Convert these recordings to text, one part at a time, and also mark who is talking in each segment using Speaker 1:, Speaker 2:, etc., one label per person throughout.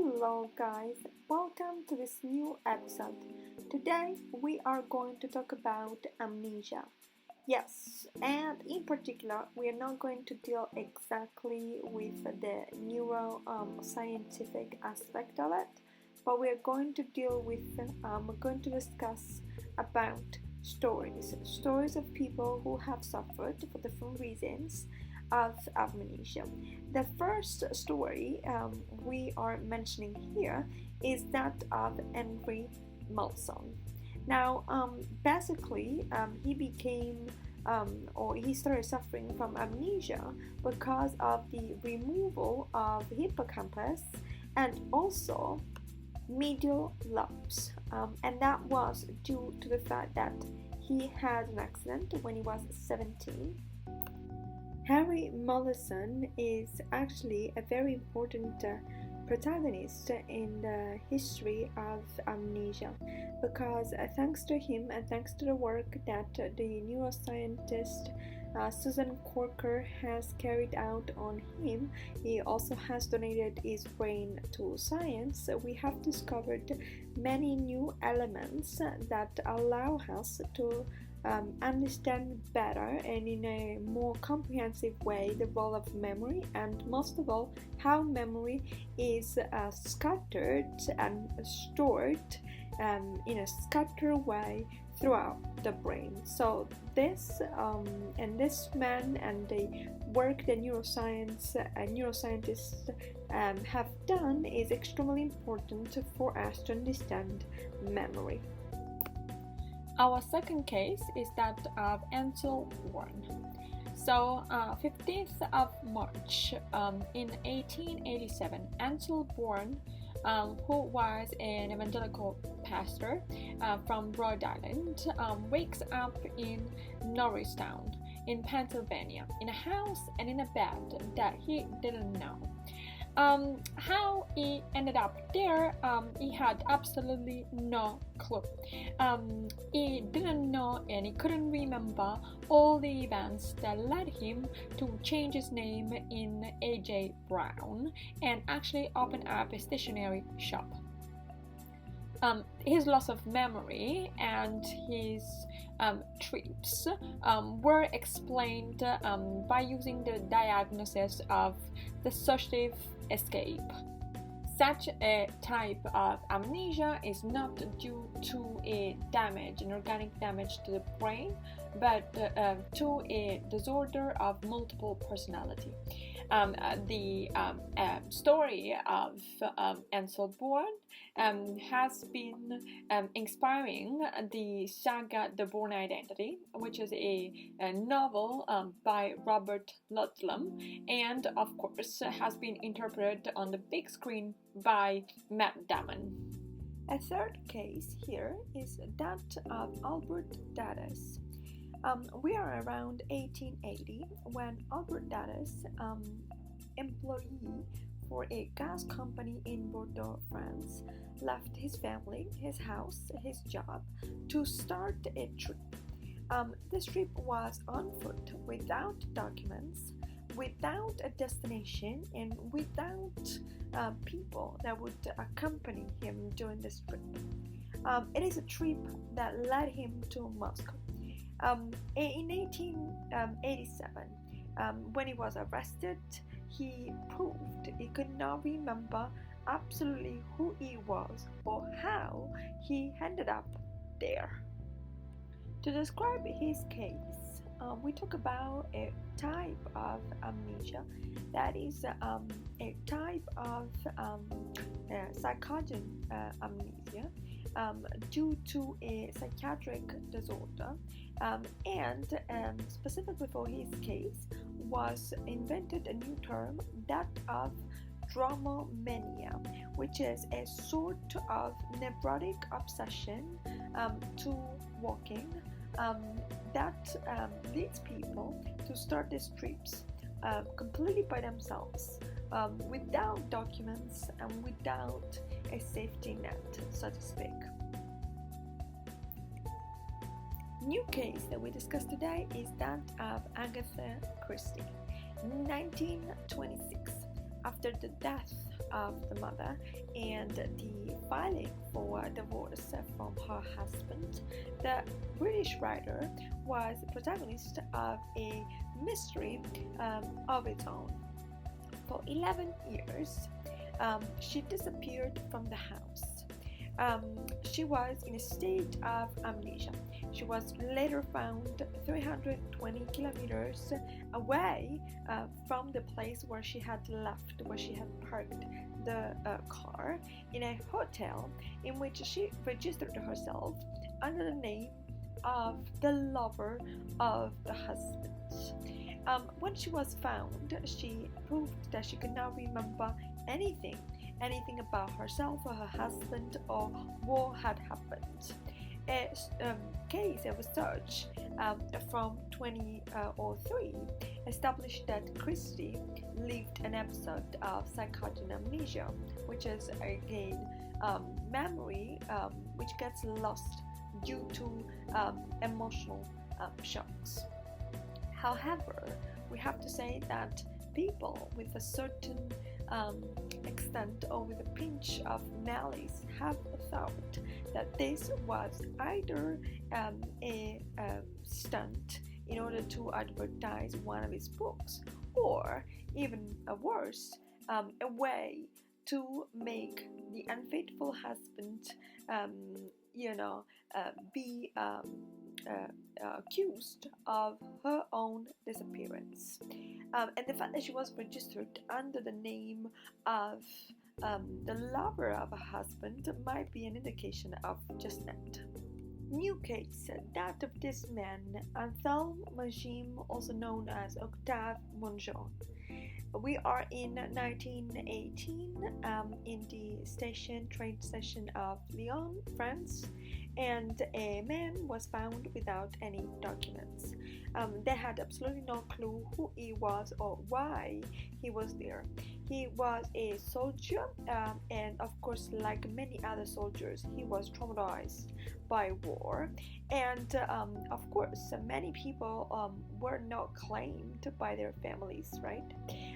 Speaker 1: Hello, guys, welcome to this new episode. Today we are going to talk about amnesia. Yes, and in particular, we are not going to deal exactly with the neuroscientific aspect of it, but we are going to we're going to discuss about stories of people who have suffered for different reasons of amnesia. The first story we are mentioning here is that of Henry Molaison. Now, basically, he became or he started suffering from amnesia because of the removal of hippocampus and also medial lobes, and that was due to the fact that he had an accident when he was 17. Henry Molaison is actually a very important protagonist in the history of amnesia because thanks to him and thanks to the work that the neuroscientist Susan Corker has carried out on him, he also has donated his brain to science. We have discovered many new elements that allow us to understand better and in a more comprehensive way the role of memory, and most of all how memory is scattered and stored in a scattered way throughout the brain. So this man and the work the neuroscientists have done is extremely important for us to understand memory.
Speaker 2: Our second case is that of Ansel Bourne. So, 15th of March in 1887, Ansel Bourne, who was an evangelical pastor from Rhode Island, wakes up in Norristown in Pennsylvania in a house and in a bed that he didn't know. How he ended up there, he had absolutely no clue. He didn't know and he couldn't remember all the events that led him to change his name in A.J. Brown and actually open up a stationery shop. His loss of memory and his trips were explained by using the diagnosis of dissociative escape. Such a type of amnesia is not due to an organic damage to the brain, but to a disorder of multiple personality. The story of Ansel Bourne has been inspiring the saga The Bourne Identity, which is a novel by Robert Ludlum, and of course has been interpreted on the big screen by Matt Damon.
Speaker 1: A third case here is that of Albert Daddis. We are around 1880 when Albert Daddis, employee for a gas company in Bordeaux, France, left his family, his house, his job to start a trip. This trip was on foot, without documents, without a destination, and without people that would accompany him during this trip. It is a trip that led him to Moscow. In 1887, when he was arrested, he proved he could not remember absolutely who he was or how he ended up there. To describe his case, we talk about a type of amnesia that is a type of psychogen amnesia due to a psychiatric disorder, and specifically for his case was invented a new term, that of dramomania, which is a sort of neurotic obsession to walking that leads people to start these trips completely by themselves, without documents and without a safety net, so to speak. New case that we discussed today is that of Agatha Christie. In 1926, after the death of the mother and the filing for divorce from her husband, the British writer was protagonist of a mystery of its own. For 11 years, she disappeared from the house. She was in a state of amnesia. She was later found 320 kilometers away from the place where she had left, where she had parked the car, in a hotel in which she registered herself under the name of the lover of the husband. When she was found, she proved that she could not remember anything about herself or her husband or what had happened. A case of research from 2003 established that Christie lived an episode of psychotic amnesia, which is again memory which gets lost due to emotional shocks. However, we have to say that people with a certain extent or with a pinch of malice have thought that this was either a stunt in order to advertise one of his books, or even worse, a way to make the unfaithful husband be accused of her own disappearance. And the fact that she was registered under the name of the lover of a husband might be an indication of just that. New case, that of this man, Ansel Bourne, also known as Octave Monjon. We are in 1918 in the train station of Lyon, France, and a man was found without any documents. They had absolutely no clue who he was or why he was there. He was a soldier, and of course, like many other soldiers, he was traumatized by war. And of course, many people were not claimed by their families, right?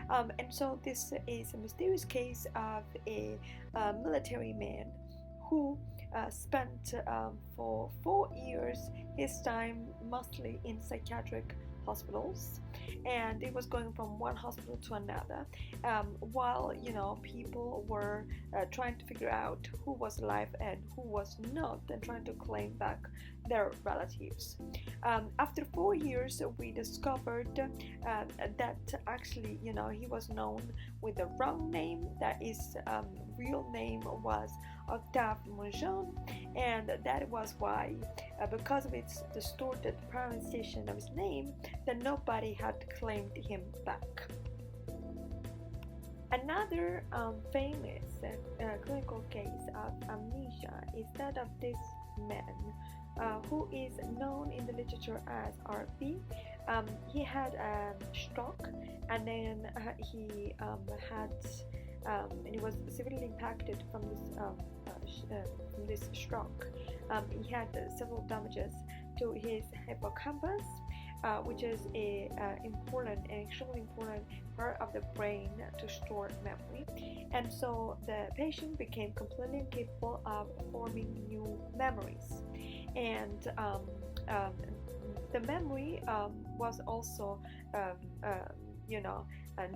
Speaker 1: And so this is a mysterious case of a military man who spent for 4 years his time mostly in psychiatric hospitals, and it was going from one hospital to another, while people were trying to figure out who was alive and who was not, and trying to claim back their relatives. After 4 years, we discovered that actually he was known with the wrong name, that his real name was Octave Monjon, and that was why, because of its distorted pronunciation of his name, that nobody had claimed him back. Another famous clinical case of amnesia is that of this man who is known in the literature as RP. He had a stroke, and then he was severely impacted from this stroke. He had several damages to his hippocampus, which is a important and extremely important part of the brain to store memory. And so the patient became completely incapable of forming new memories. And the memory was also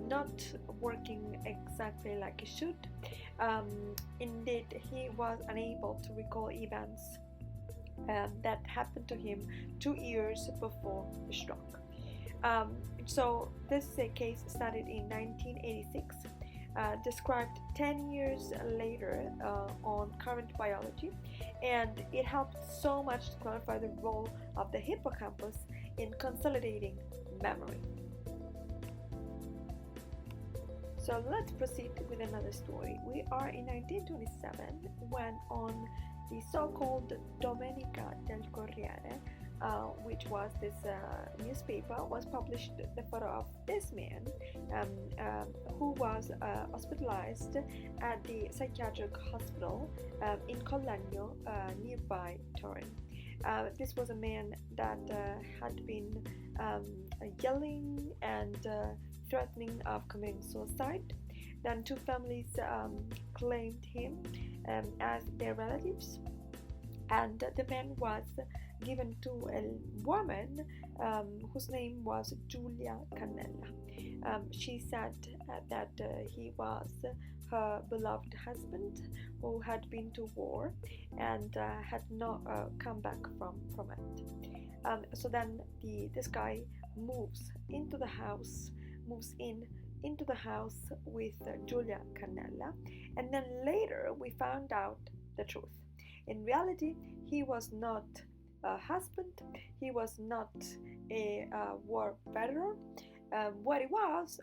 Speaker 1: not working exactly like it should. Indeed, he was unable to recall events that happened to him 2 years before the stroke. So this case started in 1986, described 10 years later on Current Biology, and it helped so much to clarify the role of the hippocampus in consolidating memory. So let's proceed with another story. We are in 1927 when on the so-called Domenica del Corriere, which was this newspaper, was published the photo of this man who was hospitalized at the psychiatric hospital in Collegno, nearby Turin. This was a man that had been yelling and threatening of committing suicide. Then two families claimed him as their relatives, and the man was given to a woman whose name was Giulia Cannella. She said that he was her beloved husband who had been to war and had not come back from it. So then this guy moves into the house, moves into the house with Giulia Cannella, and then later we found out the truth. In reality, he was not a husband, he was not a war veteran. What he was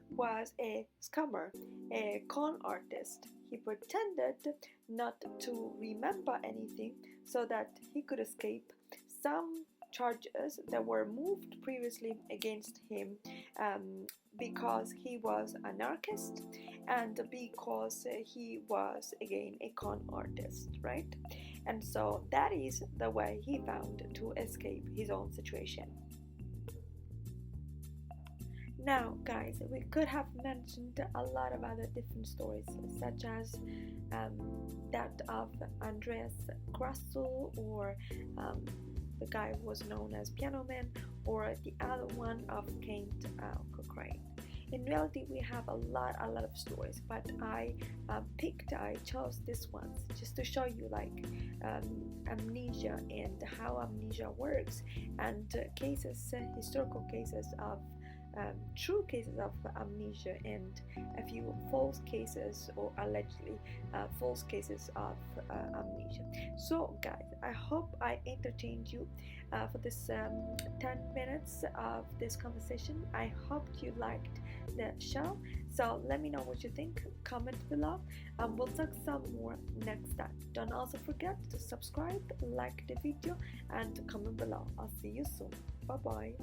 Speaker 1: a scammer, a con artist. He pretended not to remember anything so that he could escape some charges that were moved previously against him because he was an anarchist and because he was again a con artist, right? And so that is the way he found to escape his own situation. Now, guys, we could have mentioned a lot of other different stories, such as that of Andreas Grassel, or the guy who was known as Piano Man, or the other one of Kent Cochrane. In reality, we have a lot of stories, but I chose this one just to show you like amnesia and how amnesia works, and historical cases of true cases of amnesia, and a few false cases, or allegedly false cases of amnesia. So guys, I hope I entertained you for this 10 minutes of this conversation. I hope you liked the show, so let me know what you think, comment below, and we'll talk some more next time. Don't also forget to subscribe, like the video, and comment below. I'll see you soon. Bye bye.